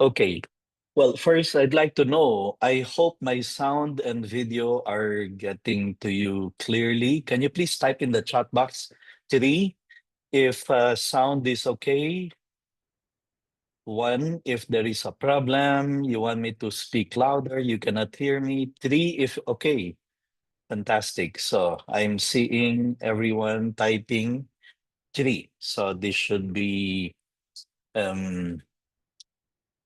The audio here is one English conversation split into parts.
Okay. Well, first, I'd like to know, I hope my sound and video are getting to you clearly. Can you please type in the chat box three if sound is okay? One, if there is a problem, you want me to speak louder, you cannot hear me. Three, if okay. Fantastic. So I'm seeing everyone typing three. So this should be um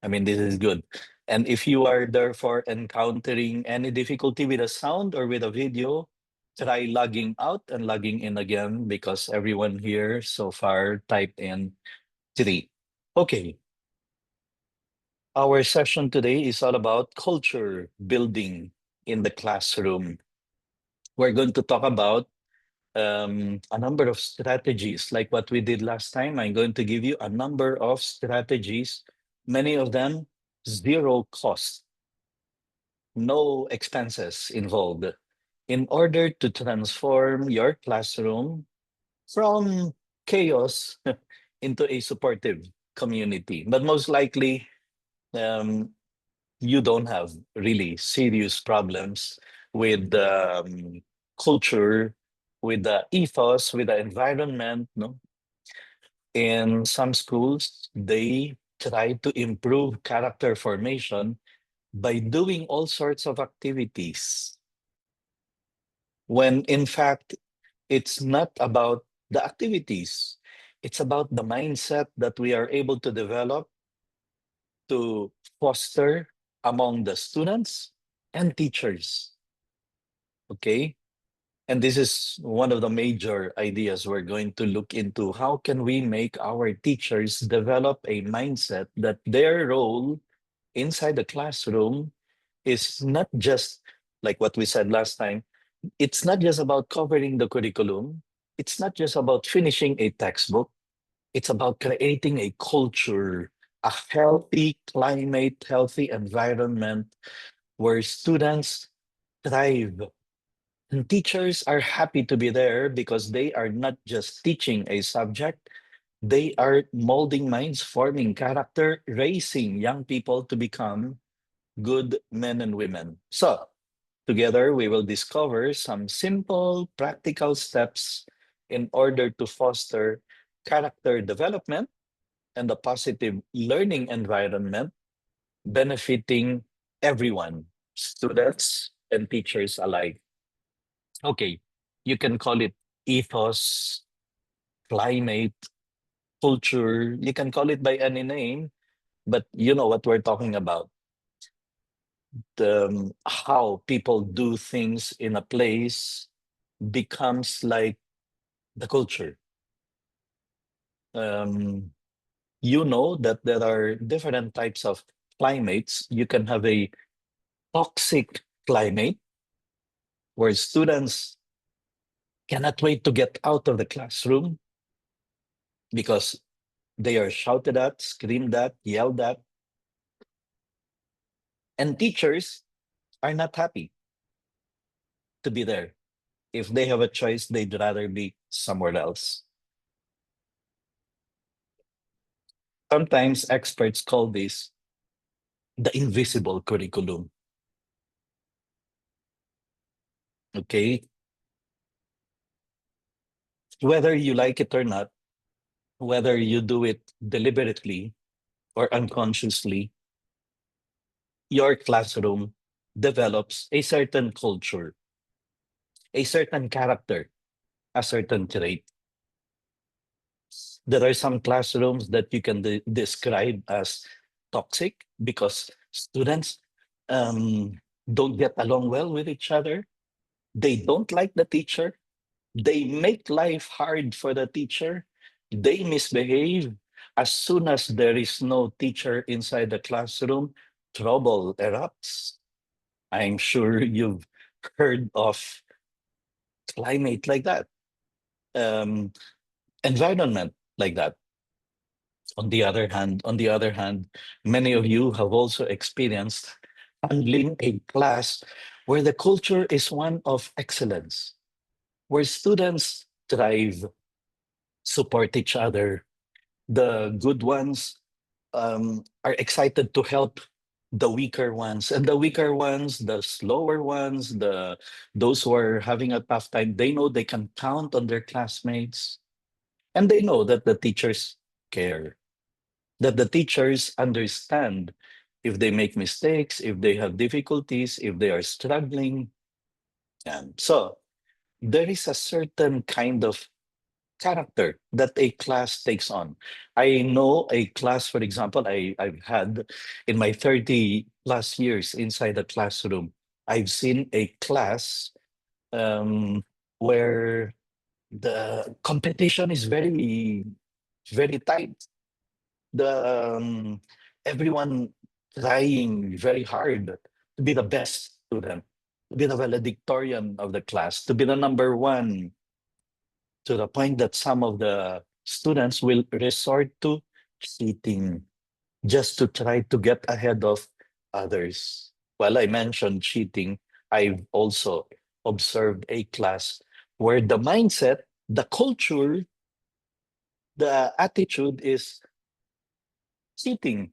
this is good. And if you are therefore encountering any difficulty with a sound or with a video, try logging out and logging in again because everyone here so far typed in three. Okay. Our session today is all about culture building in the classroom. We're going to talk about a number of strategies like what we did last time. I'm going to give you a number of strategies, many of them zero cost, no expenses involved, in order to transform your classroom from chaos into a supportive community. But most likely, um, you don't have really serious problems with culture, with the ethos, with the environment. No, in some schools they try to improve character formation by doing all sorts of activities, when in fact it's not about the activities, it's about the mindset that we are able to develop to foster among the students and teachers. Okay. And this is one of the major ideas we're going to look into. How can we make our teachers develop a mindset that their role inside the classroom is not just like what we said last time, it's not just about covering the curriculum, it's not just about finishing a textbook, it's about creating a culture, a healthy climate, healthy environment where students thrive. And teachers are happy to be there because they are not just teaching a subject, they are molding minds, forming character, raising young people to become good men and women. So, together we will discover some simple, practical steps in order to foster character development and a positive learning environment benefiting everyone, students and teachers alike. Okay, you can call it ethos, climate, culture, you can call it by any name, but you know what we're talking about. How people do things in a place becomes like the culture. Um, you know that there are different types of climates. You can have a toxic climate where students cannot wait to get out of the classroom because they are shouted at, screamed at, yelled at, and teachers are not happy to be there. If they have a choice, they'd rather be somewhere else. Sometimes experts call this the invisible curriculum. Okay? Whether you like it or not, whether you do it deliberately or unconsciously, your classroom develops a certain culture, a certain character, a certain trait. There are some classrooms that you can describe as toxic because students don't get along well with each other. They don't like the teacher. They make life hard for the teacher. They misbehave. As soon as there is no teacher inside the classroom, trouble erupts. I'm sure you've heard of climate like that, um, environment like that. On the other hand, many of you have also experienced handling a class where the culture is one of excellence, where students thrive, support each other. The good ones are excited to help the weaker ones, and the weaker ones, the slower ones, the those who are having a tough time, they know they can count on their classmates, and they know that the teachers care, that the teachers understand if they make mistakes, if they have difficulties, if they are struggling. And so there is a certain kind of character that a class takes on. I know a class, for example, I've had in my 30 plus years inside the classroom, I've seen a class where the competition is very, very tight. The everyone trying very hard to be the best student, to be the valedictorian of the class, to be the number one, to the point that some of the students will resort to cheating just to try to get ahead of others. Well, I mentioned cheating. I've also observed a class where the mindset, the culture, the attitude is cheating.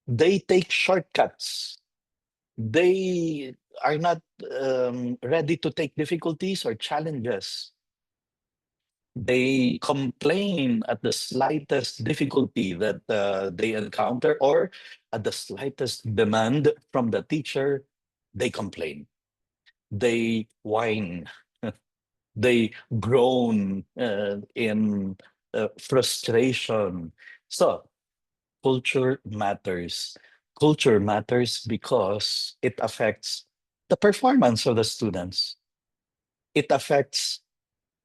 They take shortcuts. They are not ready to take difficulties or challenges. They complain at the slightest difficulty that they encounter, or at the slightest demand from the teacher, they complain. They whine. They groan in frustration. So, culture matters. Culture matters because it affects the performance of the students. It affects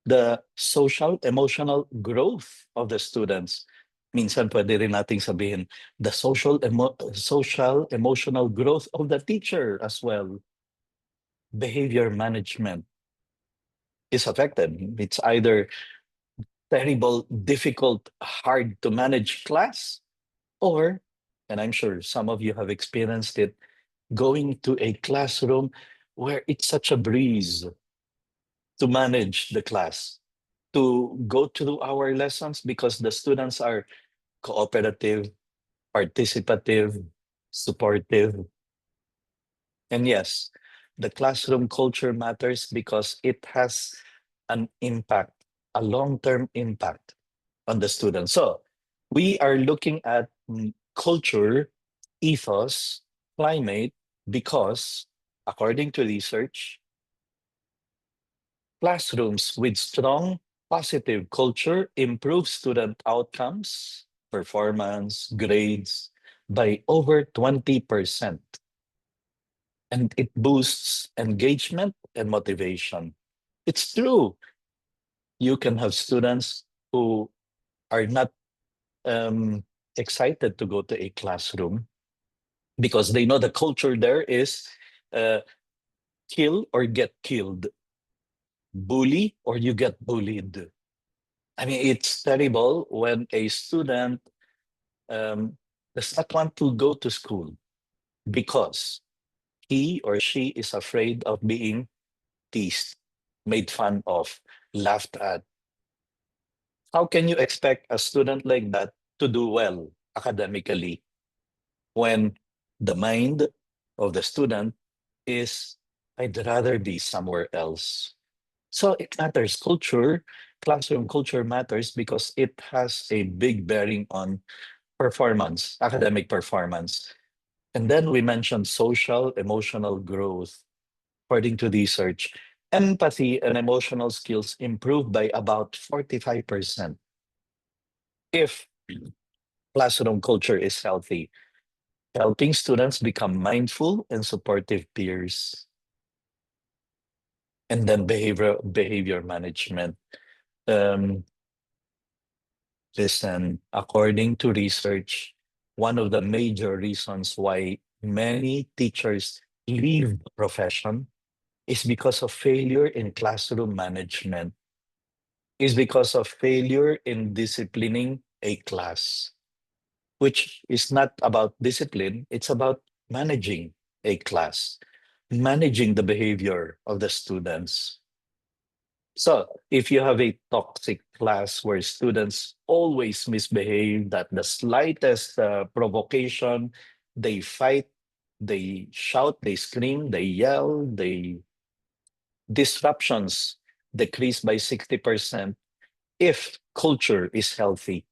the social, emotional growth of the students. Minsan pwede rin nating sabihin, the social, emotional growth of the teacher as well. Behavior management is affected. It's either terrible, difficult, hard to manage class, or, and I'm sure some of you have experienced it, going to a classroom where it's such a breeze to manage the class, to go through our lessons because the students are cooperative, participative, supportive. And yes, the classroom culture matters because it has an impact, a long-term impact on the students. So we are looking at culture, ethos, climate, because according to research, classrooms with strong positive culture improve student outcomes, performance, grades by over 20%. And it boosts engagement and motivation. It's true. You can have students who are not um, excited to go to a classroom because they know the culture there is uh, kill or get killed, bully or you get bullied. I mean, it's terrible when a student um, does not want to go to school because he or she is afraid of being teased, made fun of, laughed at. How can you expect a student like that to do well academically when the mind of the student is, I'd rather be somewhere else? So it matters. Culture, classroom culture matters because it has a big bearing on performance, academic performance. And then we mentioned social, emotional growth. According to research, empathy and emotional skills improve by about 45% if classroom culture is healthy, helping students become mindful and supportive peers. And then behavior management. Um, Listen, according to research, one of the major reasons why many teachers leave the profession is because of failure in classroom management, is because of failure in disciplining a class, which is not about discipline, it's about managing a class, managing the behavior of the students. So, if you have a toxic class where students always misbehave, that the slightest provocation, they fight, they shout, they scream, they yell, they disruptions decrease by 60% if culture is healthy.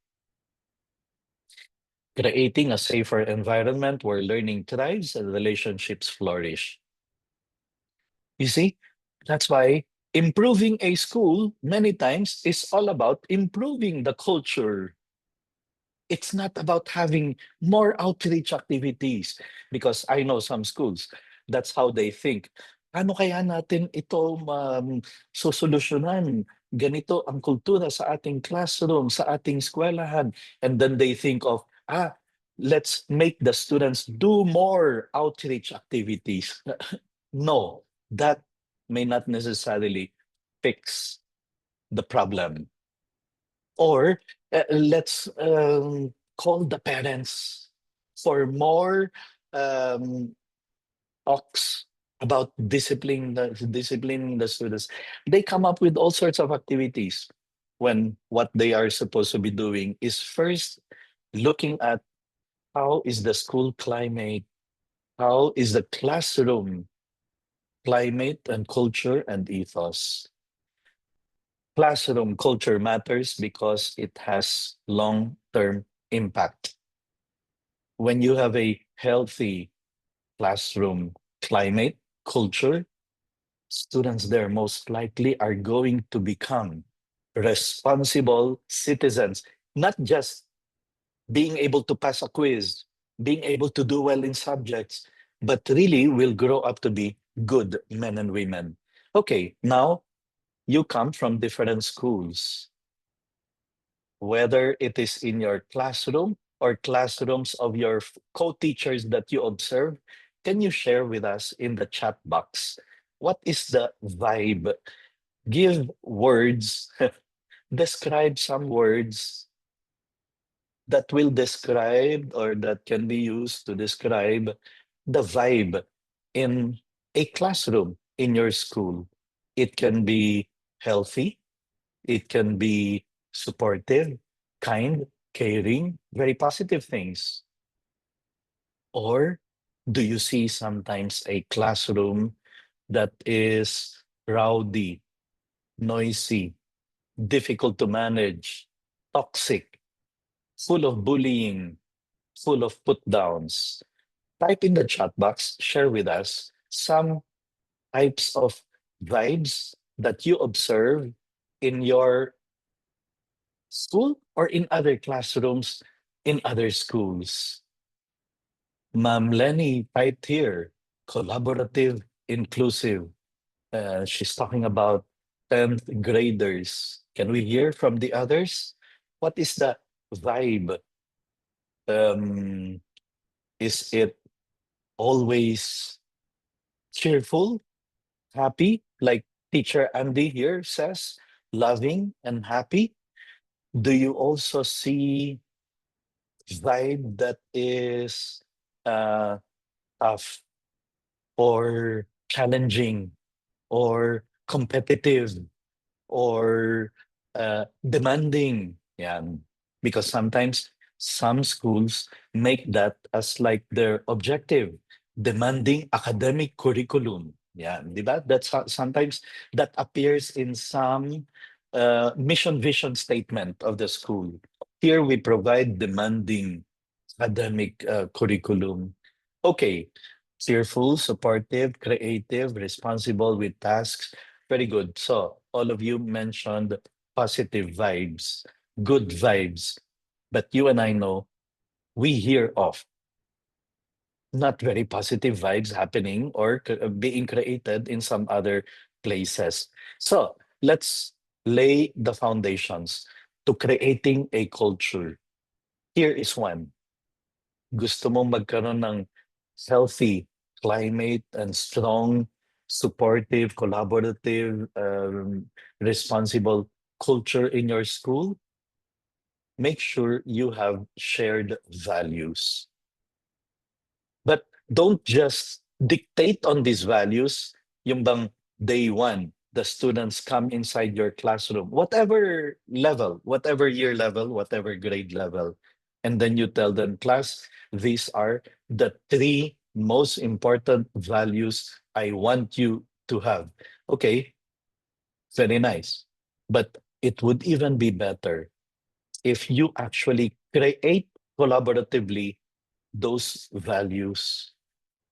Creating a safer environment where learning thrives and relationships flourish. You see, that's why improving a school many times is all about improving the culture. It's not about having more outreach activities because I know some schools, that's how they think. Ano kaya natin ito susolusyonan? Ganito ang kultura sa ating classroom, sa ating eskwelahan. And then they think of, let's make the students do more outreach activities. No, that may not necessarily fix the problem. Or let's call the parents for more um, talks about disciplining the students. They come up with all sorts of activities when what they are supposed to be doing is first looking at how is the school climate, how is the classroom climate and culture and ethos. Classroom culture matters because it has long-term impact. When you have a healthy classroom climate, culture, students there most likely are going to become responsible citizens, not just being able to pass a quiz, being able to do well in subjects, but really will grow up to be good men and women. Okay, now you come from different schools, whether it is in your classroom or classrooms of your co-teachers that you observe. Can you share with us in the chat box? What is the vibe? Give words, describe some words that will describe or that can be used to describe the vibe in a classroom in your school. It can be healthy, it can be supportive, kind, caring, very positive things. Or do you see sometimes a classroom that is rowdy, noisy, difficult to manage, toxic, full of bullying, full of put downs? Type in the chat box, share with us some types of vibes that you observe in your school or in other classrooms in other schools. Ma'am Lenny typed here, collaborative, inclusive. She's talking about 10th graders. Can we hear from the others? What is the vibe? Um, is it always cheerful, happy, like teacher Andy here says, loving and happy? Do you also see vibe that is uh, tough or challenging or competitive or demanding? Yeah, because sometimes some schools make that as like their objective, demanding academic curriculum. Yeah, di ba? Sometimes that appears in some mission vision statement of the school. Here we provide demanding academic curriculum. Okay, cheerful, supportive, creative, responsible with tasks. Very good. So all of you mentioned positive vibes, good vibes. But you and I know we hear of not very positive vibes happening or being created in some other places. So let's lay the foundations to creating a culture. Here is one. Gusto mong magkaroon ng healthy climate and strong, supportive, collaborative, responsible culture in your school, make sure you have shared values. But don't just dictate on these values, yung bang day one, the students come inside your classroom, whatever level, whatever year level, whatever grade level, and then you tell them, class, these are the three most important values I want you to have. Okay, very nice. But it would even be better if you actually create collaboratively those values,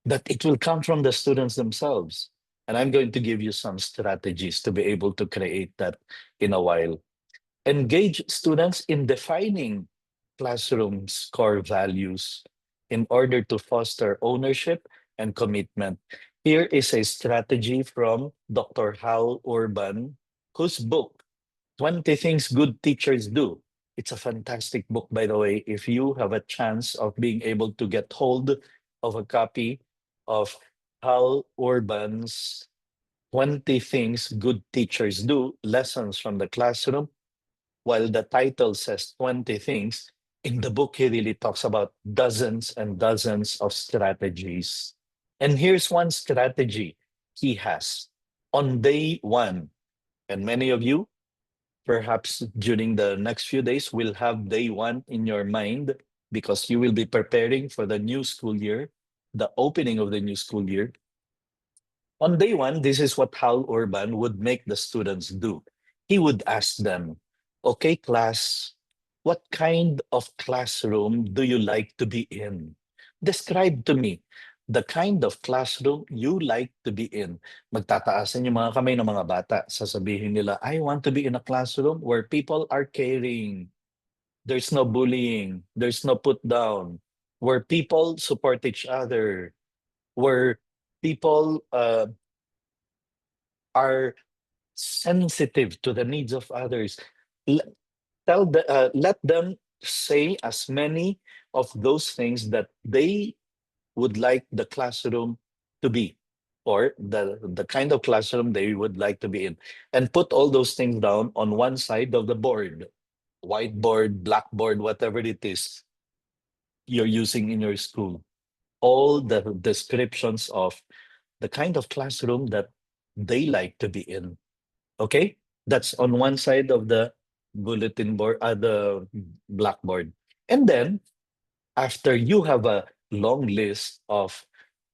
that it will come from the students themselves. And I'm going to give you some strategies to be able to create that in a while. Engage students in defining classroom's core values in order to foster ownership and commitment. Here is a strategy from Dr. Hal Urban, whose book, 20 Things Good Teachers Do. It's a fantastic book, by the way. If you have a chance of being able to get hold of a copy of Hal Urban's 20 Things Good Teachers Do, Lessons from the Classroom, while the title says 20 things, in the book, he really talks about dozens and dozens of strategies. And here's one strategy he has. On day one, and many of you, perhaps during the next few days, will have day one in your mind because you will be preparing for the new school year, the opening of the new school year. On day one, this is what Hal Urban would make the students do. He would ask them, okay, class, what kind of classroom do you like to be in? Describe to me the kind of classroom you like to be in. Magtataasan yung mga kamay ng mga bata. Sasabihin nila, I want to be in a classroom where people are caring. There's no bullying. There's no put down. Where people support each other. Where people are sensitive to the needs of others. L- Let them say as many of those things that they would like the classroom to be, or the kind of classroom they would like to be in, and put all those things down on one side of the board, whiteboard, blackboard, whatever it is you're using in your school. All the descriptions of the kind of classroom that they like to be in. Okay, that's on one side of the bulletin board, the blackboard. And then after you have a long list of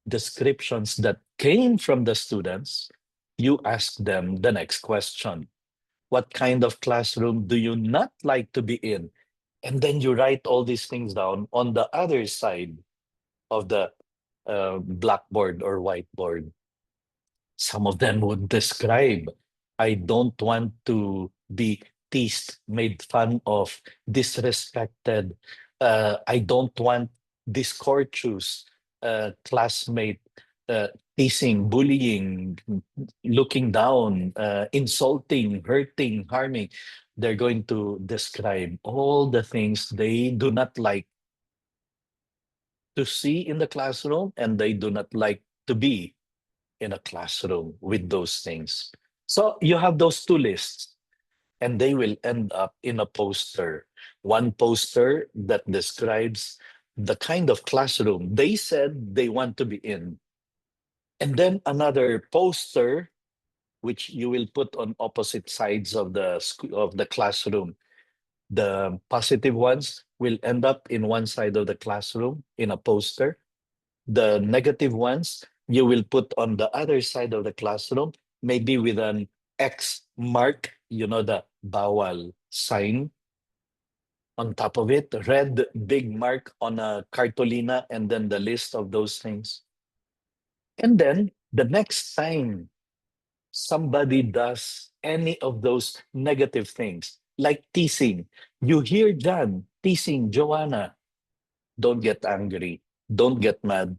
descriptions that came from the students, you ask them the next question. What kind of classroom do you not like to be in? And then you write all these things down on the other side of the blackboard or whiteboard. Some of them would describe, I don't want to be teased, made fun of, disrespected. I don't want discourteous classmate teasing, bullying, looking down, insulting, hurting, harming. They're going to describe all the things they do not like to see in the classroom, and they do not like to be in a classroom with those things. So you have those two lists, and they will end up in a poster. One poster that describes the kind of classroom they said they want to be in. And then another poster, which you will put on opposite sides of the of the classroom. The positive ones will end up in one side of the classroom in a poster. The negative ones you will put on the other side of the classroom, maybe with an X mark, the bawal sign on top of it, red big mark on a cartolina, and then the list of those things. And then the next time somebody does any of those negative things, like teasing, you hear John teasing Joanna, don't get angry, don't get mad,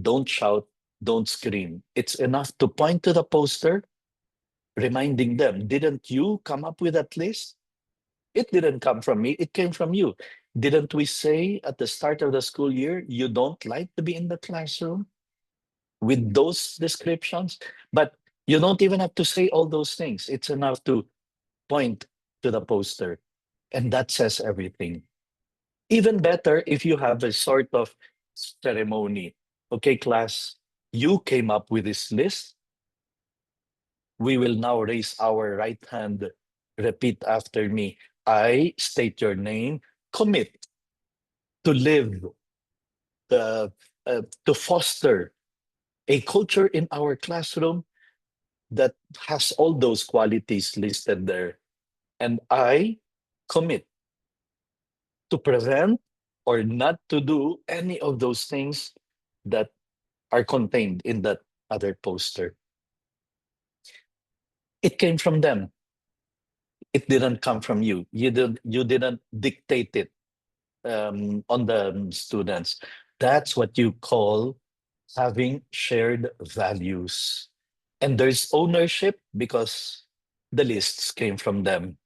don't shout, don't scream. It's enough to point to the poster, reminding them, didn't you come up with that list? It didn't come from me, it came from you. Didn't we say at the start of the school year, you don't like to be in the classroom with those descriptions? But you don't even have to say all those things. It's enough to point to the poster, and that says everything. Even better if you have a sort of ceremony. Okay, class, you came up with this list. We will now raise our right hand. Repeat after me. I state your name. Commit to live, to foster a culture in our classroom that has all those qualities listed there. And I commit to prevent or not to do any of those things that are contained in that other poster. It came from them. It didn't come from you. You didn't dictate it on the students. That's what you call having shared values. And there's ownership because the lists came from them.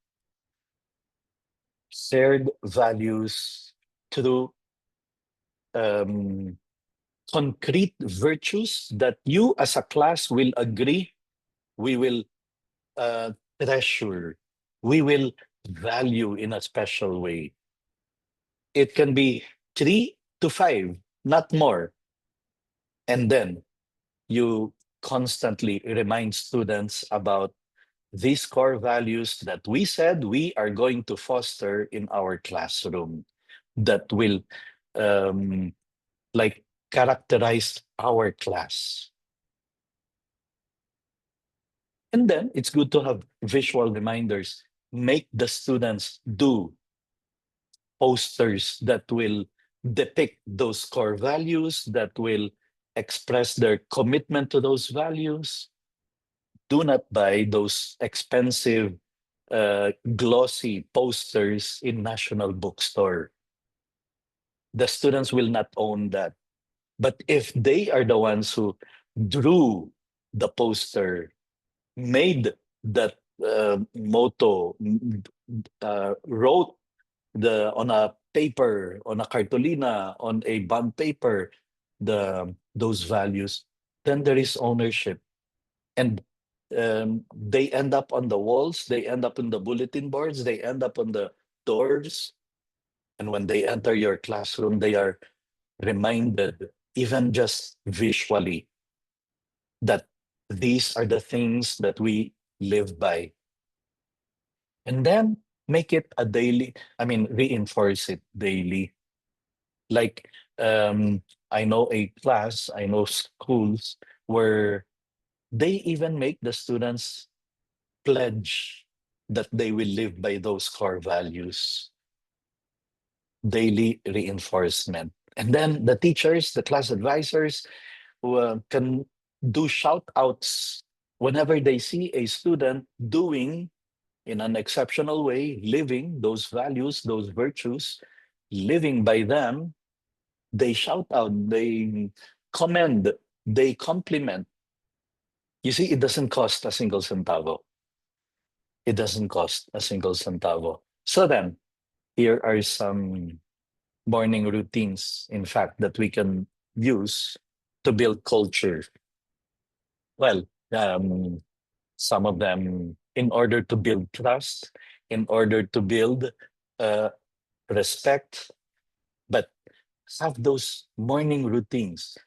Shared values through um, concrete virtues that you as a class will agree, we will uh, treasure, we will value in a special way. It can be 3 to 5, not more. And then you constantly remind students about these core values that we said we are going to foster in our classroom that will um, like characterize our class. And then it's good to have visual reminders. Make the students do posters that will depict those core values, that will express their commitment to those values. Do not buy those expensive, glossy posters in National Bookstore. The students will not own that. But if they are the ones who drew the poster, made that motto, wrote on a paper, on a cartolina, on a bond paper, those values, then there is ownership. And they end up on the walls, they end up in the bulletin boards, they end up on the doors. And when they enter your classroom, they are reminded, even just visually, that these are the things that we live by. And then make it a daily, reinforce it daily. Like, I know a class, I know schools where they even make the students pledge that they will live by those core values. Daily reinforcement. And then the teachers, the class advisors, who can do shout outs whenever they see a student doing in an exceptional way, living those values, those virtues, living by them. They shout out, they commend, they compliment. You see, it doesn't cost a single centavo. It doesn't cost a single centavo. So then, here are some morning routines, in fact, that we can use to build culture. Well, some of them in order to build trust, in order to build uh, respect, but have those morning routines,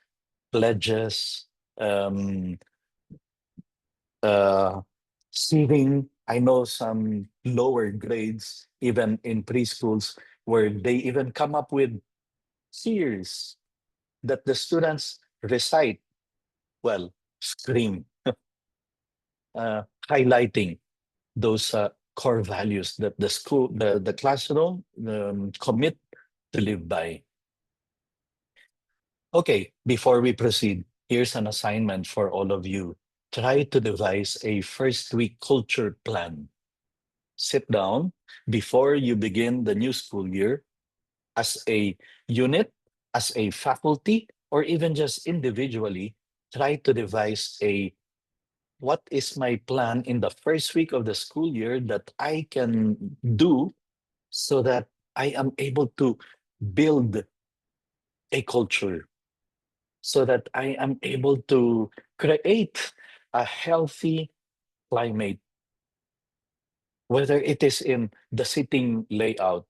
pledges, um, uh, singing. I know some lower grades, even in preschools, where they even come up with cheers that the students recite, well, scream, uh, highlighting those core values that the school, the classroom commit to live by. Okay, before we proceed, here's an assignment for all of you. Try to devise a first week culture plan. Sit down before you begin the new school year as a unit, as a faculty, or even just individually. Try to devise a what is my plan in the first week of the school year that I can do so that I am able to build a culture, so that I am able to create a healthy climate, whether it is in the sitting layout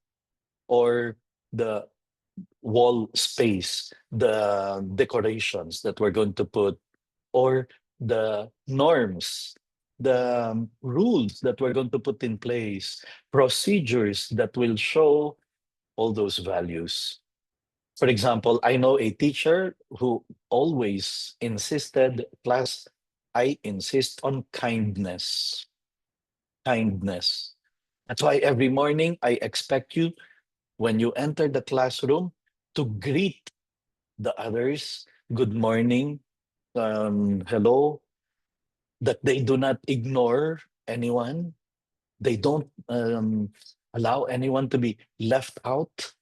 or the wall space, the decorations that we're going to put, or the norms. the rules that we're going to put in place, procedures that will show all those values. For example, I know a teacher who always insisted, class, I insist on kindness. Kindness. That's why every morning I expect you, when you enter the classroom, to greet the others. Good morning. Hello. That they do not ignore anyone. They don't allow anyone to be left out,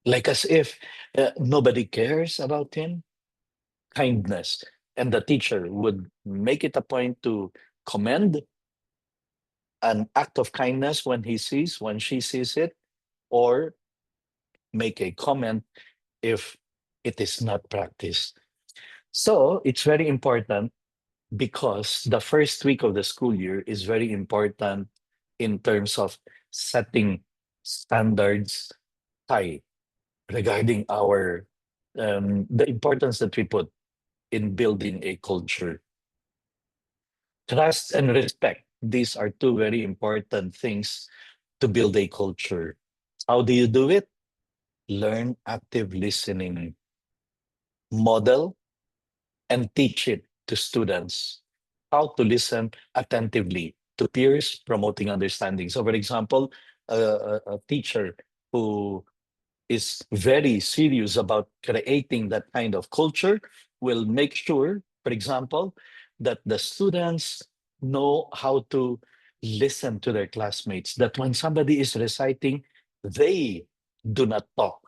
like as if nobody cares about him. Kindness. And the teacher would make it a point to commend an act of kindness when she sees it, or make a comment if it is not practiced. So it's very important, because the first week of the school year is very important in terms of setting standards high regarding our the importance that we put in building a culture. Trust and respect. These are two very important things to build a culture. How do you do it? Learn active listening, model and teach it to students how to listen attentively to peers, promoting understanding. So, for example, a teacher who is very serious about creating that kind of culture will make sure, for example, that the students know how to listen to their classmates, that when somebody is reciting, they do not talk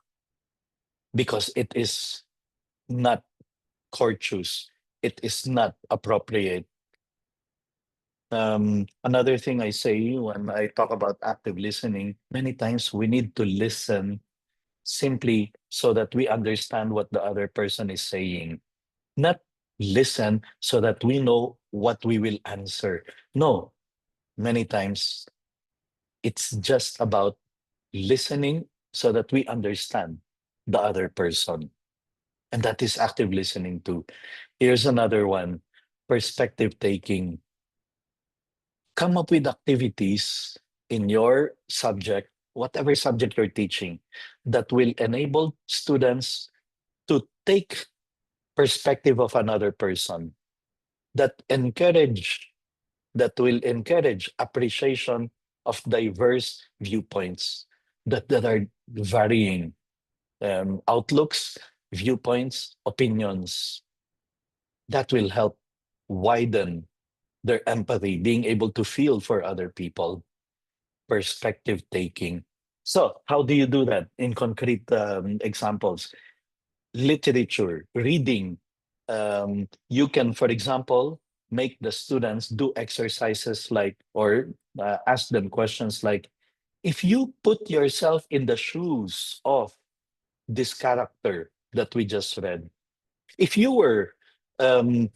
because it is not courteous, it is not appropriate. Another thing I say when I talk about active listening, many times we need to listen simply so that we understand what the other person is saying, not listen so that we know what we will answer. No, many times it's just about listening so that we understand the other person. And that is active listening too. Here's another one, perspective taking. Come up with activities in your subject, whatever subject you're teaching, that will enable students to take perspective of another person, that encourage that will encourage appreciation of diverse viewpoints, that are varying outlooks, viewpoints, opinions. That will help widen their empathy, being able to feel for other people, perspective taking. So, how do you do that in concrete examples? Literature, reading. You can, for example, make the students do exercises like, or ask them questions like, if you put yourself in the shoes of this character that we just read, if you were um,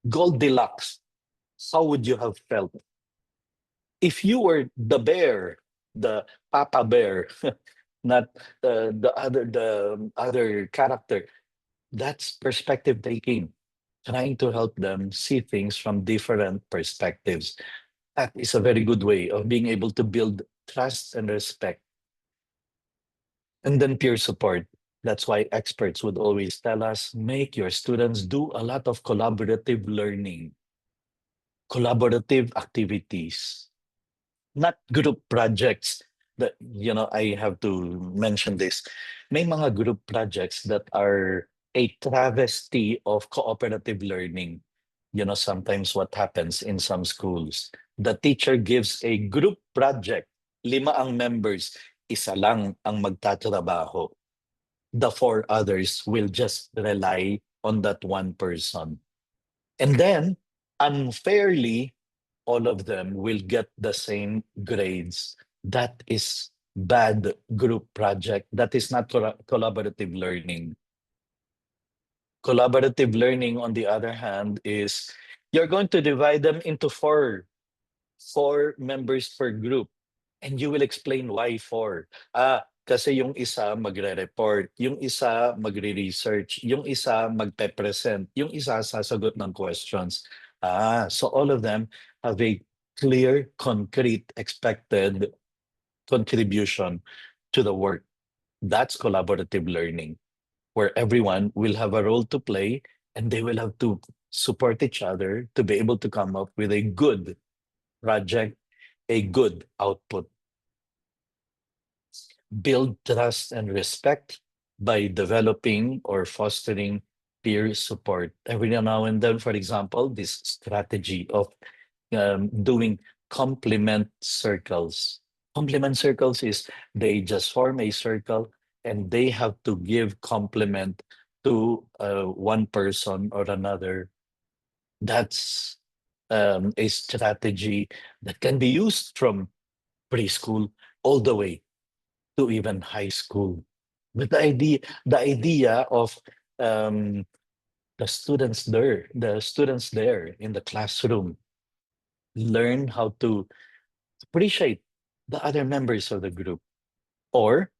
Goldilocks, how would you have felt? If you were the bear, the Papa Bear, not the other character, that's perspective taking, trying to help them see things from different perspectives. That is a very good way of being able to build trust and respect. And then peer support. That's why experts would always tell us, make your students do a lot of collaborative learning, collaborative activities, not group projects. That, I have to mention this. May mga group projects that are a travesty of cooperative learning. Sometimes what happens in some schools, the teacher gives a group project, 5 ang members, isa lang ang magtatrabaho. The 4 others will just rely on that one person. And then, unfairly, all of them will get the same grades. That is bad group project. That is not collaborative learning. Collaborative learning, on the other hand, is you're going to divide them into four members per group, and you will explain why four. Kasi yung isa magre-report, yung isa magre-research, yung isa magpe-present, yung isa sasagot ng questions. So all of them have a clear, concrete, expected contribution to the work. That's collaborative learning, where everyone will have a role to play and they will have to support each other to be able to come up with a good project, a good output. Build trust and respect by developing or fostering peer support. Every now and then, for example, this strategy of doing complement circles. Complement circles is they just form a circle and they have to give complement to one person or another. That's a strategy that can be used from preschool all the way to even high school. But the idea of um, the students there in the classroom learn how to appreciate the other members of the group or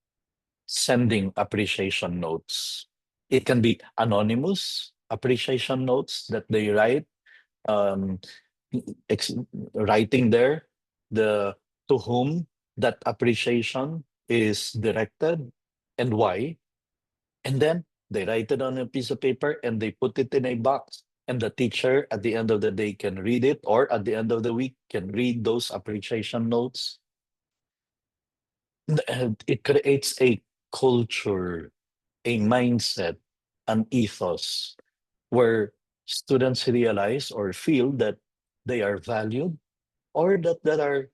sending appreciation notes. It can be anonymous appreciation notes that they write, um, ex- writing there the to whom that appreciation is directed and why. And then they write it on a piece of paper and they put it in a box. And the teacher at the end of the day can read it, or at the end of the week can read those appreciation notes. And it creates a culture, a mindset, an ethos where students realize or feel that they are valued, or that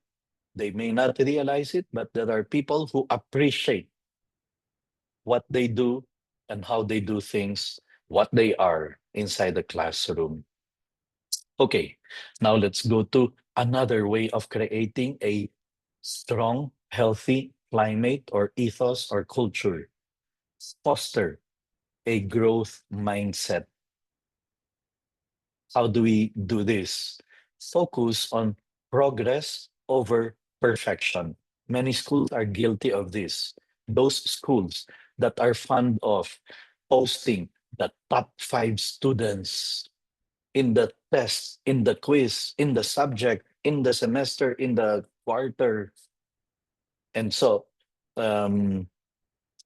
they may not realize it, but there are people who appreciate what they do and how they do things, what they are inside the classroom. Okay, now let's go to another way of creating a strong, healthy climate or ethos or culture. Foster a growth mindset. How do we do this? Focus on progress over perfection. Many schools are guilty of this. Those schools that are fond of posting the top 5 students in the test, in the quiz, in the subject, in the semester, in the quarter. And so, um,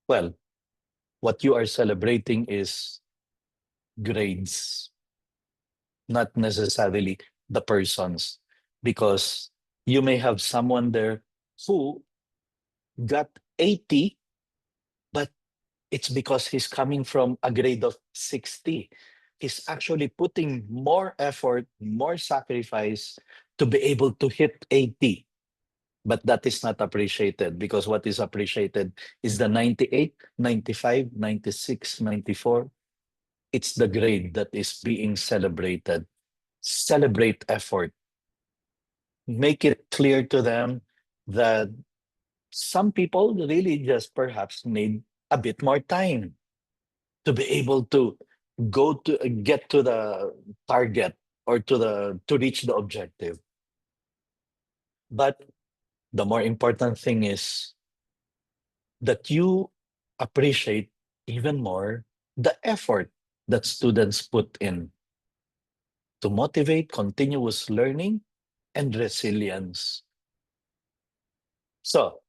well, what you are celebrating is grades, not necessarily the persons, because you may have someone there who got 80, but it's because he's coming from a grade of 60. He's actually putting more effort, more sacrifice to be able to hit 80. But that is not appreciated, because what is appreciated is the 98, 95, 96, 94. It's the grade that is being celebrated. Celebrate effort. Make it clear to them that some people really just perhaps need a bit more time to be able to get to the target, or to reach the objective. But the more important thing is that you appreciate even more the effort that students put in to motivate continuous learning and resilience. So,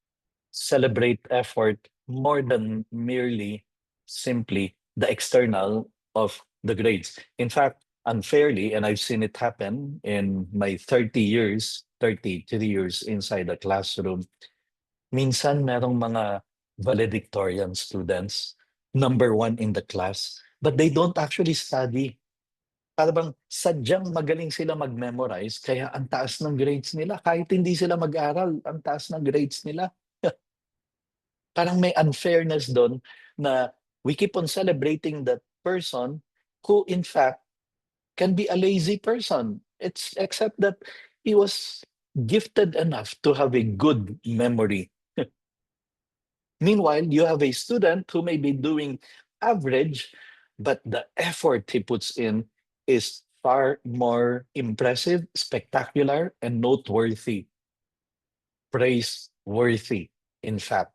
celebrate effort more than merely simply the external of the grades. In fact, unfairly, and I've seen it happen in my 33 years inside the classroom, minsan merong mga valedictorian students, number one in the class, but they don't actually study. Para bang sadyang magaling sila mag-memorize, kaya ang taas ng grades nila. Kahit hindi sila mag-aral, ang taas ng grades nila. Parang may unfairness doon na we keep on celebrating that person who in fact can be a lazy person. It's except that he was gifted enough to have a good memory. Meanwhile, you have a student who may be doing average, but the effort he puts in is far more impressive, spectacular, and noteworthy, praiseworthy, in fact.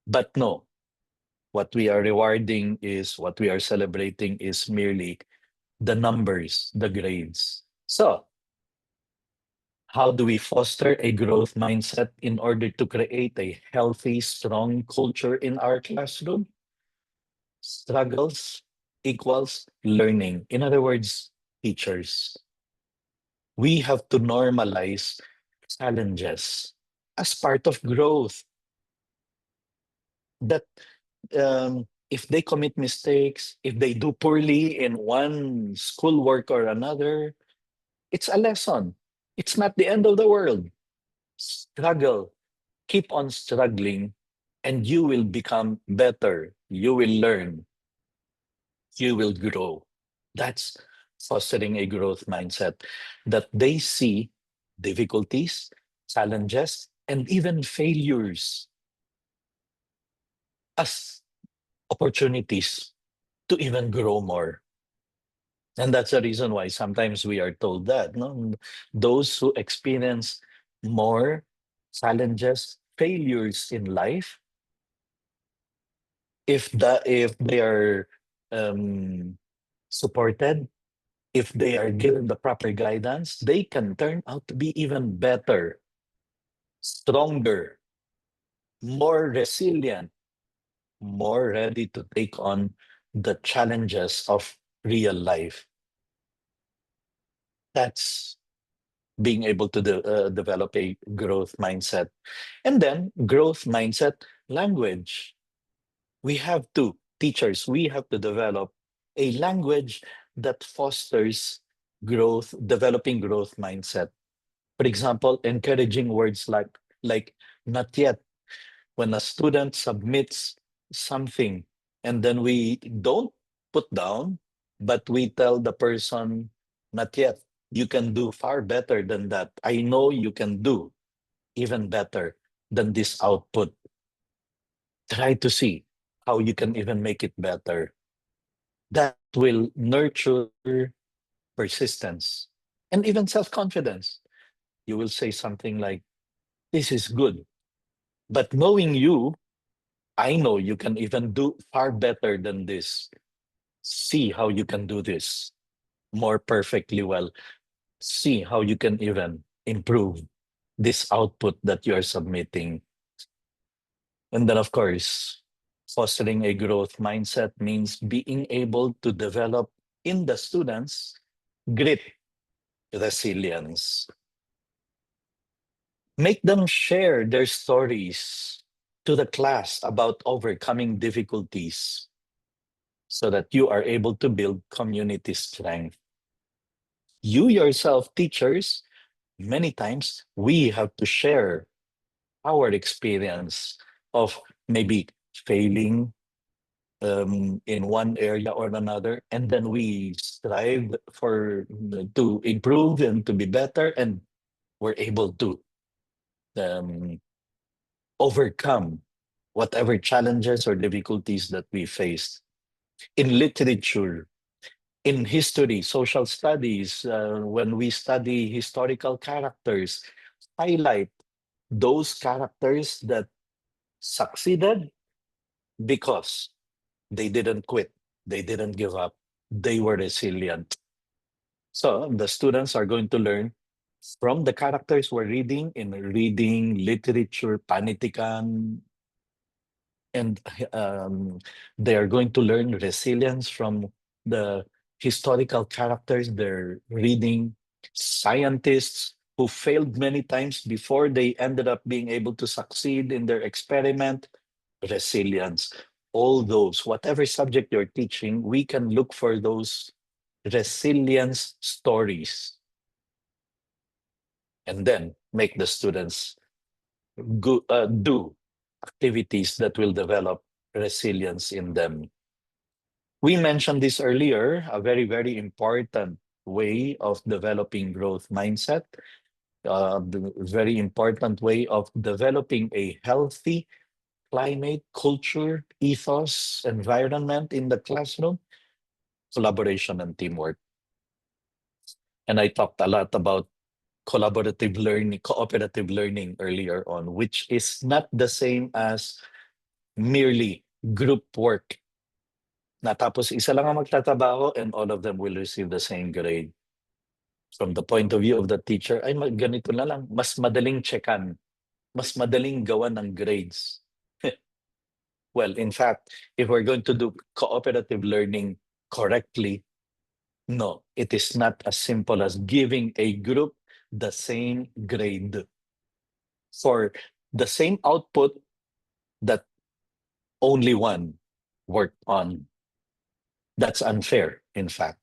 But no, what we are celebrating is merely the numbers, the grades. So, how do we foster a growth mindset in order to create a healthy, strong culture in our classroom? Struggles equals learning. In other words, teachers, we have to normalize challenges as part of growth. That if they commit mistakes, if they do poorly in one schoolwork or another, it's a lesson. It's not the end of the world. Struggle, keep on struggling, and you will become better. You will learn, you will grow. That's fostering a growth mindset that they see difficulties, challenges, and even failures as opportunities to even grow more. And that's the reason why sometimes we are told that no, those who experience more challenges, failures in life, if they are um, supported, if they are given the proper guidance, they can turn out to be even better, stronger, more resilient, more ready to take on the challenges of real life. That's being able to develop a growth mindset. And then growth mindset language. We have to, teachers, we have to develop a language that fosters growth, developing growth mindset. For example, encouraging words like not yet. When a student submits something and then we don't put down, but we tell the person, not yet. You can do far better than that. I know you can do even better than this output. Try to see how you can even make it better. That will nurture persistence and even self confidence. You will say something like, this is good. But knowing you, I know you can even do far better than this. See how you can do this more perfectly well. See how you can even improve this output that you are submitting. And then, of course, fostering a growth mindset means being able to develop in the students grit, resilience. Make them share their stories to the class about overcoming difficulties so that you are able to build community strength. You yourself, teachers, many times we have to share our experience of maybe failing in one area or another, and then we strive for to improve and to be better, and we're able to um, overcome whatever challenges or difficulties that we faced. In literature, in history, social studies, when we study historical characters, highlight those characters that succeeded because they didn't quit, they didn't give up, they were resilient. So the students are going to learn from the characters we're reading in reading, literature, panitikan, and they are going to learn resilience from the historical characters they're reading, scientists who failed many times before they ended up being able to succeed in their experiment, resilience. All those, whatever subject you're teaching, we can look for those resilience stories and then make the students do activities that will develop resilience in them. We mentioned this earlier, a very, very important way of developing growth mindset, the very important way of developing a healthy climate, culture, ethos, environment in the classroom, collaboration and teamwork. And I talked a lot about collaborative learning, cooperative learning earlier on, which is not the same as merely group work. Na tapos isa lang ang magtatrabaho and all of them will receive the same grade. From the point of view of the teacher, ay ganito na lang, mas madaling checkan, mas madaling gawan ng grades. Well, in fact, if we're going to do cooperative learning correctly, no, it is not as simple as giving a group the same grade for the same output that only one worked on. That's unfair, in fact.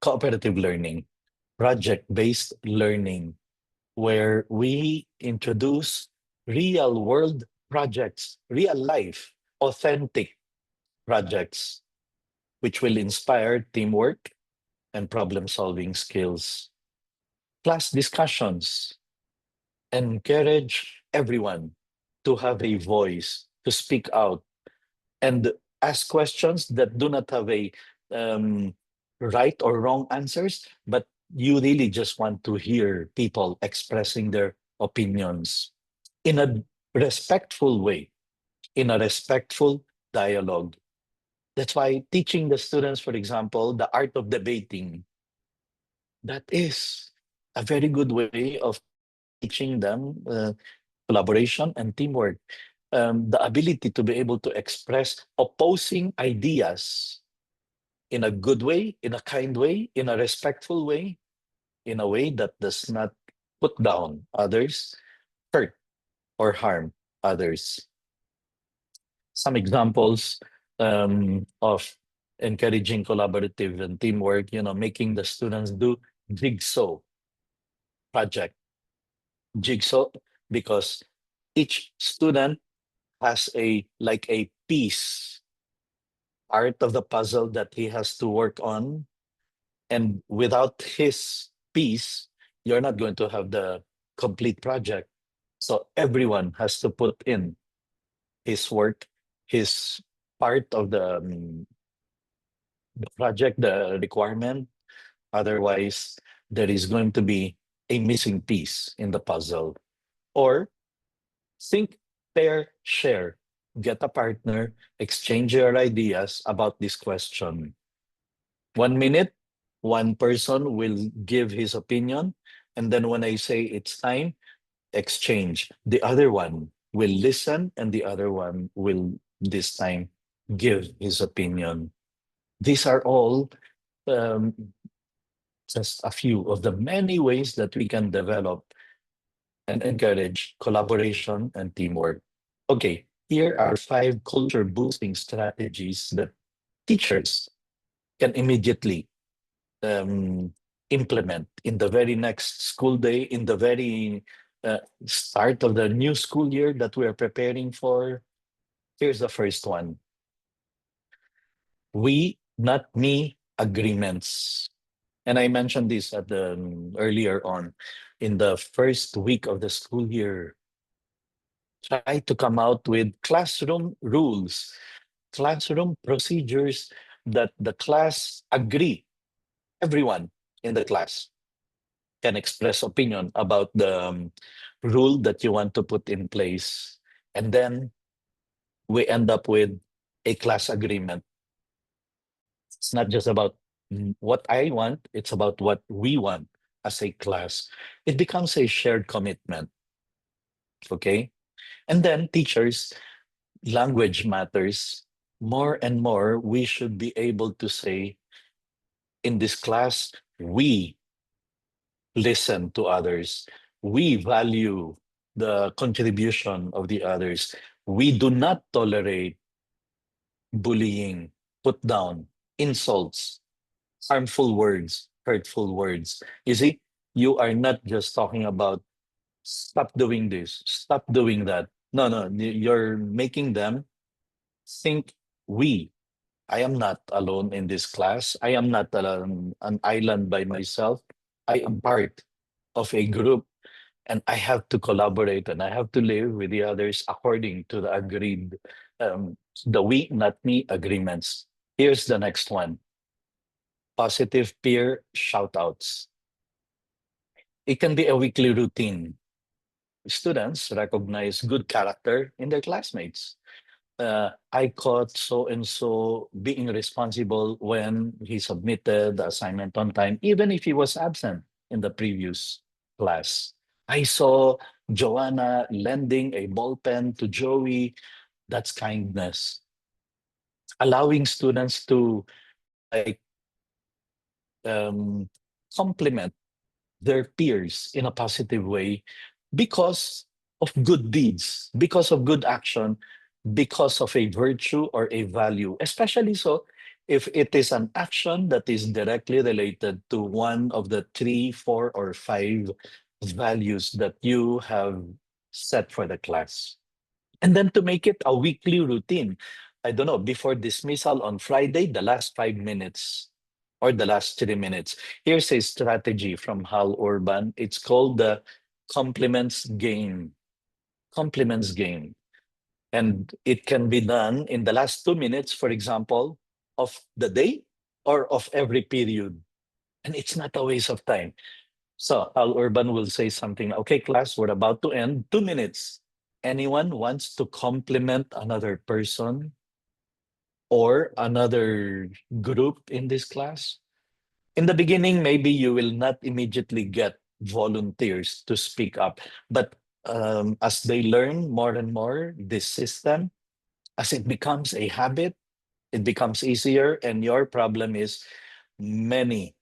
Cooperative learning, project-based learning, where we introduce real world projects, real life, authentic projects, which will inspire teamwork and problem solving skills. Class discussions encourage everyone to have a voice, to speak out, and ask questions that do not have a right or wrong answers, but you really just want to hear people expressing their opinions in a respectful way, in a respectful dialogue. That's why teaching the students, for example, the art of debating, that is a very good way of teaching them collaboration and teamwork. The ability to be able to express opposing ideas in a good way, in a kind way, in a respectful way, in a way that does not put down others, hurt or harm others. Some examples of encouraging collaborative and teamwork, making the students do jigsaw project. Jigsaw, because each student has a piece, part of the puzzle that he has to work on. And without his piece, you're not going to have the complete project. So everyone has to put in his work, his part of the project, the requirement. Otherwise, there is going to be a missing piece in the puzzle. Or think, pair, share. Get a partner, exchange your ideas about this question. 1 minute, one person will give his opinion. And then when I say it's time, exchange. The other one will listen, and the other one will this time give his opinion. These are all um, just a few of the many ways that we can develop and encourage collaboration and teamwork. Okay, here are 5 culture boosting strategies that teachers can immediately implement in the very next school day, in the very start of the new school year that we are preparing for. Here's the first one. We, not me agreements. And I mentioned this at the earlier on. In the first week of the school year, try to come out with classroom rules, classroom procedures that the class agree, everyone in the class can express opinion about the rule that you want to put in place. And then we end up with a class agreement. It's not just about what I want, it's about what we want as a class. It becomes a shared commitment. Okay. And then teachers, language matters. More and more, we should be able to say, in this class, we listen to others. We value the contribution of the others. We do not tolerate bullying, put down, insults, harmful words, hurtful words. You see, you are not just talking about stop doing this, stop doing that. No, no, you're making them think we. I am not alone in this class. I am not an island by myself. I am part of a group, and I have to collaborate, and I have to live with the others according to the agreed, the we, not me agreements. Here's the next one. Positive peer shoutouts. It can be a weekly routine. Students recognize good character in their classmates. I caught so and so being responsible when he submitted the assignment on time, even if he was absent in the previous class. I saw Joanna lending a ball pen to Joey. That's kindness. Allowing students to like um, compliment their peers in a positive way because of good deeds, because of good action, because of a virtue or a value, especially so if it is an action that is directly related to one of the three, four, or five values that you have set for the class. And then to make it a weekly routine. I don't know, before dismissal on Friday, the last 5 minutes or the last 3 minutes. Here's a strategy from Hal Urban. It's called the compliments game. Compliments game. And it can be done in the last 2 minutes, for example, of the day or of every period. And it's not a waste of time. So Al Urban will say something, okay, class, we're about to end. 2 minutes. Anyone wants to compliment another person or another group in this class? In the beginning, maybe you will not immediately get volunteers to speak up. But as they learn more and more this system, as it becomes a habit, it becomes easier. And your problem is many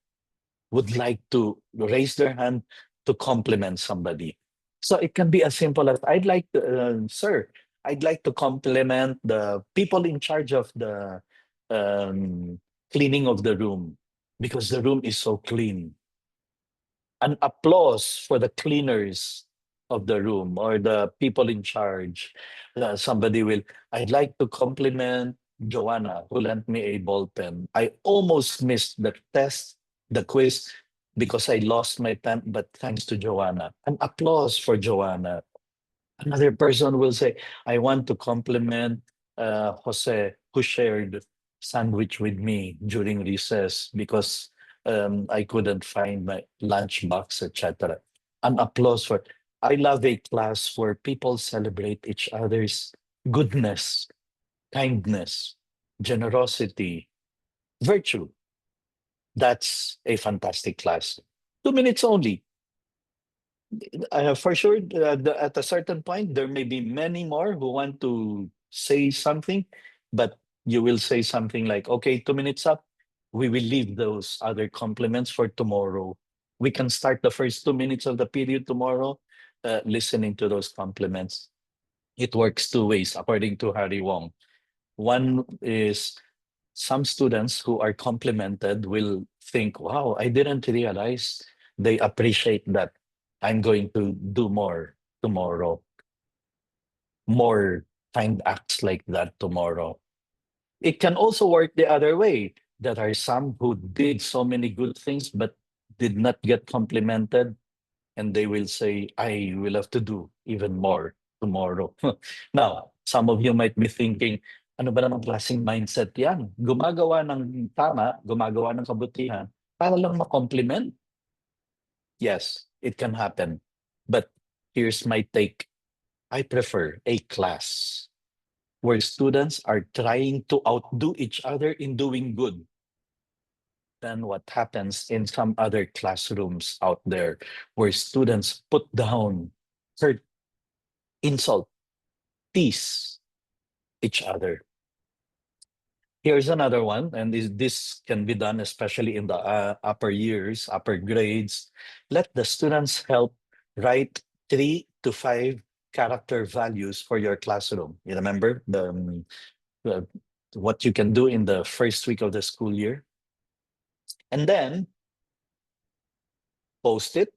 would like to raise their hand to compliment somebody. So it can be as simple as I'd like to, sir, I'd like to compliment the people in charge of the um, cleaning of the room because the room is so clean. An applause for the cleaners of the room or the people in charge. Somebody will, I'd like to compliment Joanna, who lent me a ball pen. I almost missed the test, the quiz, because I lost my pen, but thanks to Joanna. An applause for Joanna. Another person will say, I want to compliment Jose, who shared sandwich with me during recess because I couldn't find my lunchbox, etc. An applause for. I love a class where people celebrate each other's goodness, kindness, generosity, virtue. That's a fantastic class. 2 minutes only. For sure, at a certain point, there may be many more who want to say something, but you will say something like, okay, 2 minutes up. We will leave those other compliments for tomorrow. We can start the first 2 minutes of the period tomorrow, listening to those compliments. It works two ways, according to Harry Wong. One is some students who are complimented will think, wow, I didn't realize they appreciate that. I'm going to do more tomorrow, more kind acts like that tomorrow. It can also work the other way. There are some who did so many good things but did not get complimented, and they will say, I will have to do even more tomorrow. Now, some of you might be thinking, ano ba namang klaseng mindset yan? Gumagawa ng tama, gumagawa ng kabutihan, para lang ma-compliment? Yes, it can happen. But here's my take. I prefer a class where students are trying to outdo each other in doing good than what happens in some other classrooms out there where students put down, hurt, insult, tease each other. Here's another one, and this can be done especially in the upper years, upper grades. Let the students help write 3 to 5 character values for your classroom. You remember the what you can do in the first week of the school year, and then post it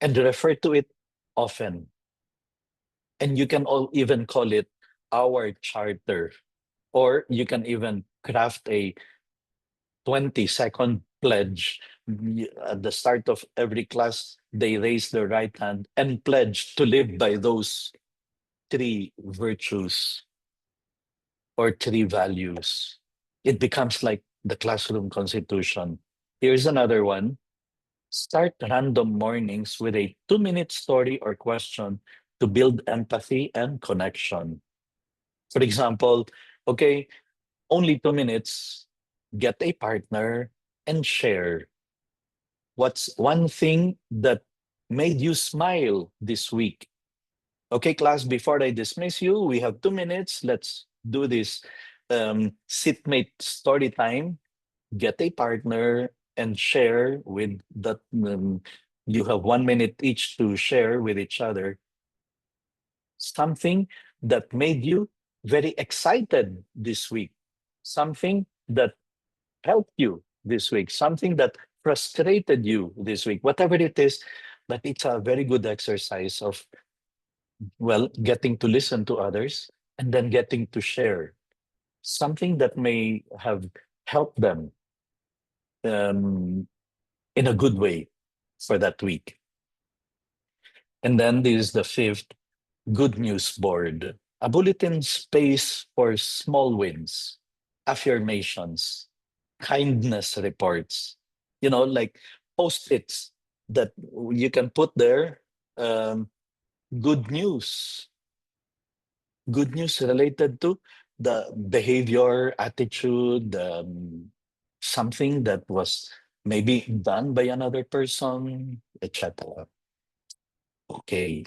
and refer to it often. And you can all even call it our charter, or you can even craft a 20-second pledge. At the start of every class, they raise their right hand and pledge to live by those 3 virtues or 3 values. It becomes like the classroom constitution. Here's another one. Start random mornings with a 2-minute story or question to build empathy and connection. For example, okay, only 2 minutes, get a partner and share what's one thing that made you smile this week. Okay, class, before I dismiss you, we have 2 minutes. Let's do this sitmate story time. Get a partner and share with that. You have 1 minute each to share with each other something that made you very excited this week, something that helped you this week, something that frustrated you this week, whatever it is. But it's a very good exercise of, well, getting to listen to others and then getting to share something that may have helped them um, in a good way for that week. And then this is the fifth, good news board, a bulletin space for small wins, affirmations, kindness reports, like post-its that you can put there. um, good news, good news related to the behavior, attitude, something that was maybe done by another person, etc. Okay,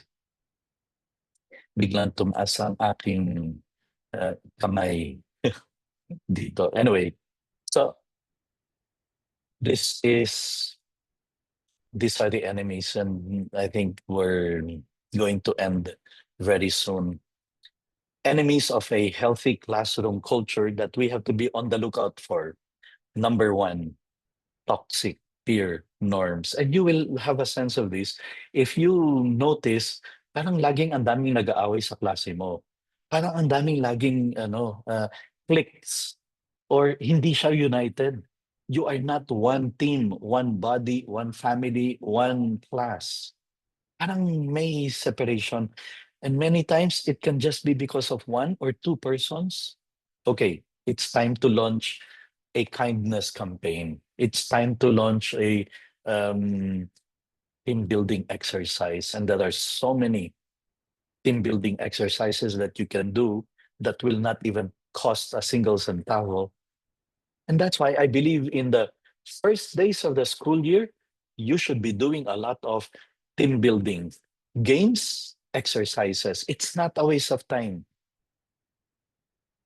biglang tumaas ang aking kamay dito. Anyway, so this is these are the enemies, and I think we're going to end very soon. Enemies of a healthy classroom culture that we have to be on the lookout for. Number one, toxic peer norms. And you will have a sense of this if you notice, parang laging ang daming nag-aaway sa klase mo. Parang ang daming laging cliques or hindi siya united. You are not one team, one body, one family, one class. Parang may separation. And many times it can just be because of one or two persons. Okay, it's time to launch a kindness campaign. It's time to launch a um, team building exercise. And there are so many team building exercises that you can do that will not even cost a single centavo. And that's why I believe in the first days of the school year, you should be doing a lot of team building, games, exercises. It's not a waste of time.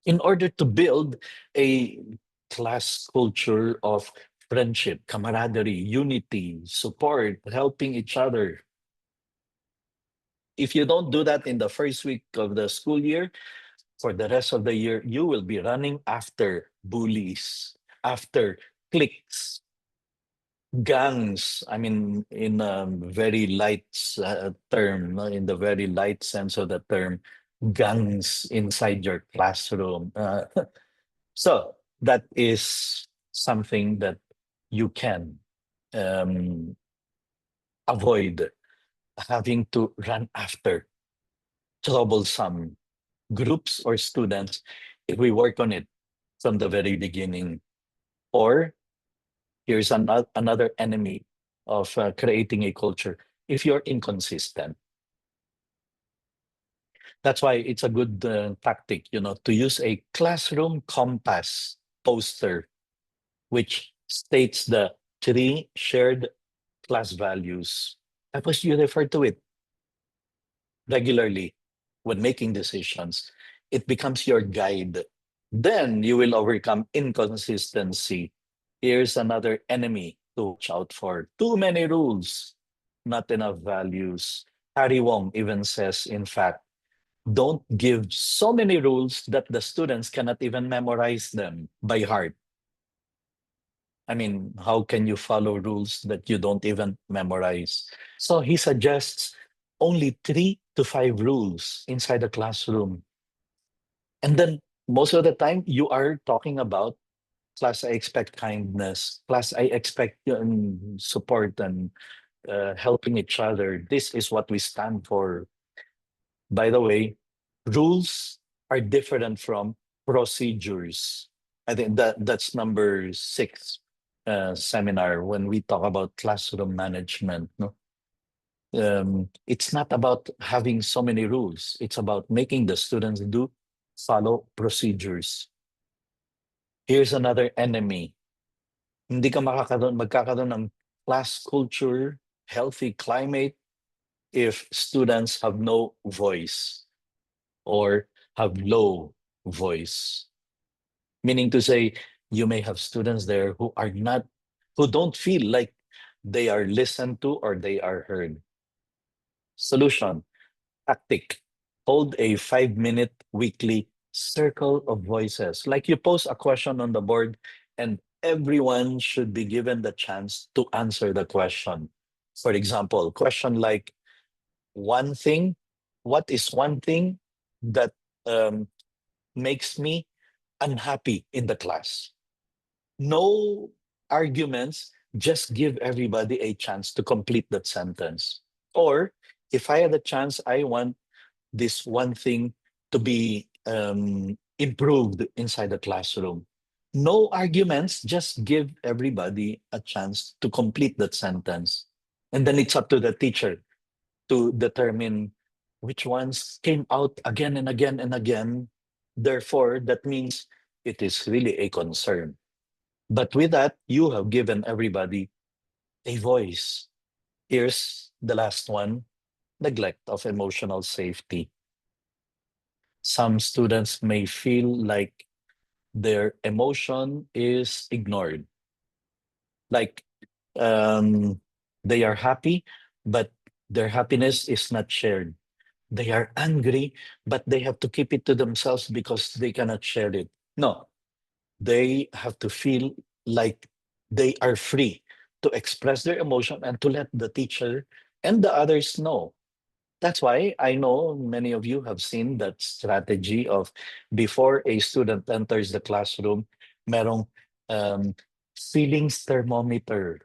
In order to build a class culture of friendship, camaraderie, unity, support, helping each other. If you don't do that in the first week of the school year, for the rest of the year, you will be running after bullies, after cliques, gangs. I mean, in a very light term, no, in the very light sense of the term, gangs inside your classroom. So that is something that you can um, avoid having to run after troublesome groups or students if we work on it from the very beginning. Or here's another enemy of creating a culture. If you're inconsistent, that's why it's a good tactic, to use a classroom compass poster, which states the three shared class values. Tapos you refer to it regularly when making decisions. It becomes your guide. Then you will overcome inconsistency. Here's another enemy to watch out for. Too many rules, not enough values. Harry Wong even says, in fact, don't give so many rules that the students cannot even memorize them by heart. I mean, how can you follow rules that you don't even memorize? So he suggests only 3 to 5 rules inside the classroom. And then most of the time, you are talking about class, I expect kindness, class, I expect support and helping each other. This is what we stand for. By the way, rules are different from procedures. I think that's number 6 seminar when we talk about classroom management. No, it's not about having so many rules. It's about making the students do follow procedures. Here's another enemy. Hindi ka magkakaroon ng class culture, healthy climate if students have no voice or have low voice. Meaning to say, you may have students there who don't feel like they are listened to or they are heard. Solution, tactic, hold a 5-minute weekly circle of voices. Like you post a question on the board and everyone should be given the chance to answer the question. For example, question like one thing, what is one thing that um, makes me unhappy in the class? No arguments, just give everybody a chance to complete that sentence. Or if I had a chance, I want this one thing to be improved inside the classroom. No arguments, just give everybody a chance to complete that sentence. And then it's up to the teacher to determine which ones came out again and again and again. Therefore, that means it is really a concern. But with that, you have given everybody a voice. Here's the last one, neglect of emotional safety. Some students may feel like their emotion is ignored. Like they are happy, but their happiness is not shared. They are angry, but they have to keep it to themselves because they cannot share it. No, they have to feel like they are free to express their emotion and to let the teacher and the others know. That's why I know many of you have seen that strategy of before a student enters the classroom, merong um, feelings thermometer,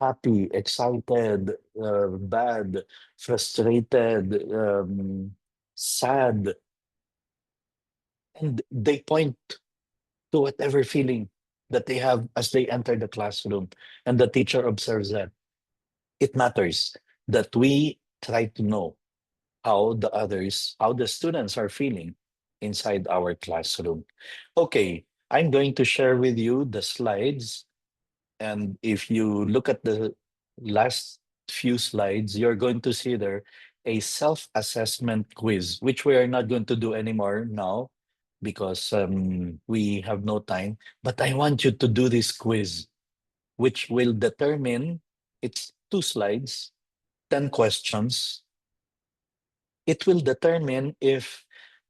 happy, excited, bad, frustrated, sad, and they point to whatever feeling that they have as they enter the classroom, and the teacher observes that. It matters that we try to know how the students are feeling inside our classroom. Okay, I'm going to share with you the slides. And if you look at the last few slides, you're going to see there a self-assessment quiz, which we are not going to do anymore now because we have no time. But I want you to do this quiz, which will determine, it's 2 slides, 10 questions. It will determine if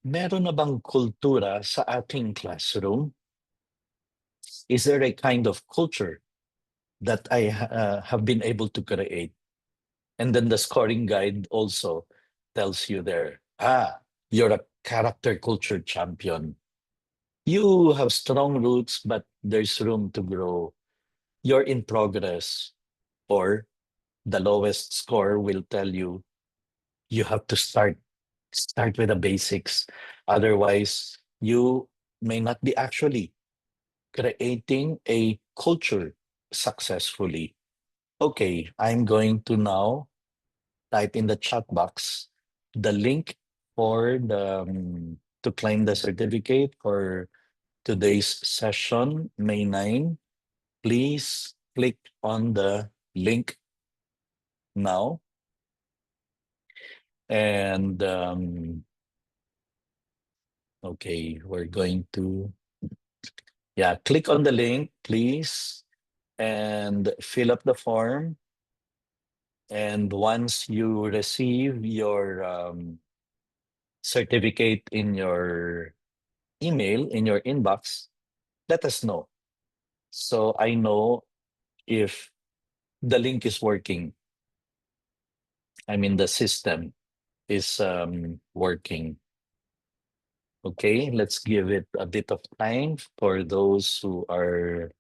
meron na bang kultura sa ating classroom. Is there a kind of culture that I have been able to create? And then the scoring guide also tells you there, you're a character culture champion. You have strong roots, but there's room to grow. You're in progress. Or the lowest score will tell you, you have to start with the basics. Otherwise, you may not be actually creating a culture successfully. Okay, I'm going to now type in the chat box the link for the to claim the certificate for today's session, May 9. Please click on the link now. And okay, we're going to, yeah, click on the link, please, and fill up the form. And once you receive your certificate in your email, in your inbox, let us know. So I know if the link is working. I mean, the system is working. Okay, let's give it a bit of time for those who are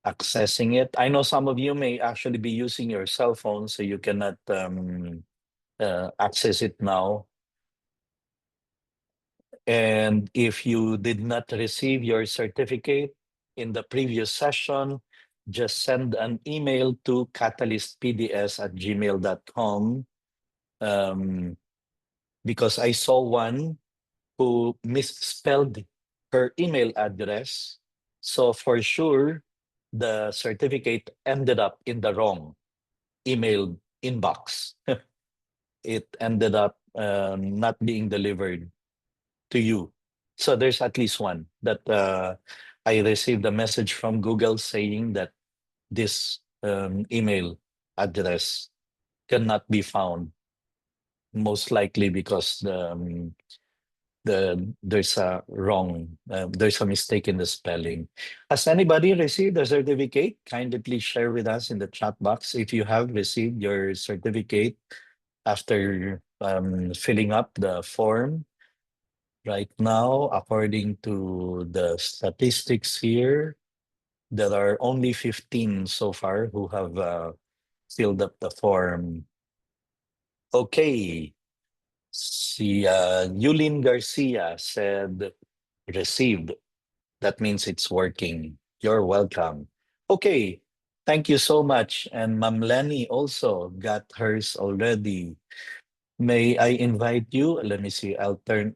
accessing it. I know some of you may actually be using your cell phone, so you cannot access it now. And if you did not receive your certificate in the previous session, just send an email to catalystpds@gmail.com, because I saw one who misspelled her email address. So for sure, the certificate ended up in the wrong email inbox. It ended up not being delivered to you. So there's at least one that I received a message from Google saying that this email address cannot be found, most likely because there's a mistake in the spelling. Has anybody received a certificate? Kindly please share with us in the chat box if you have received your certificate after filling up the form. Right now, according to the statistics here, there are only 15 so far who have filled up the form. Okay. Si Yulin Garcia said received. That means it's working. You're welcome. Okay. Thank you so much. And Ma'am Lenny also got hers already. May I invite you? Let me see. I'll turn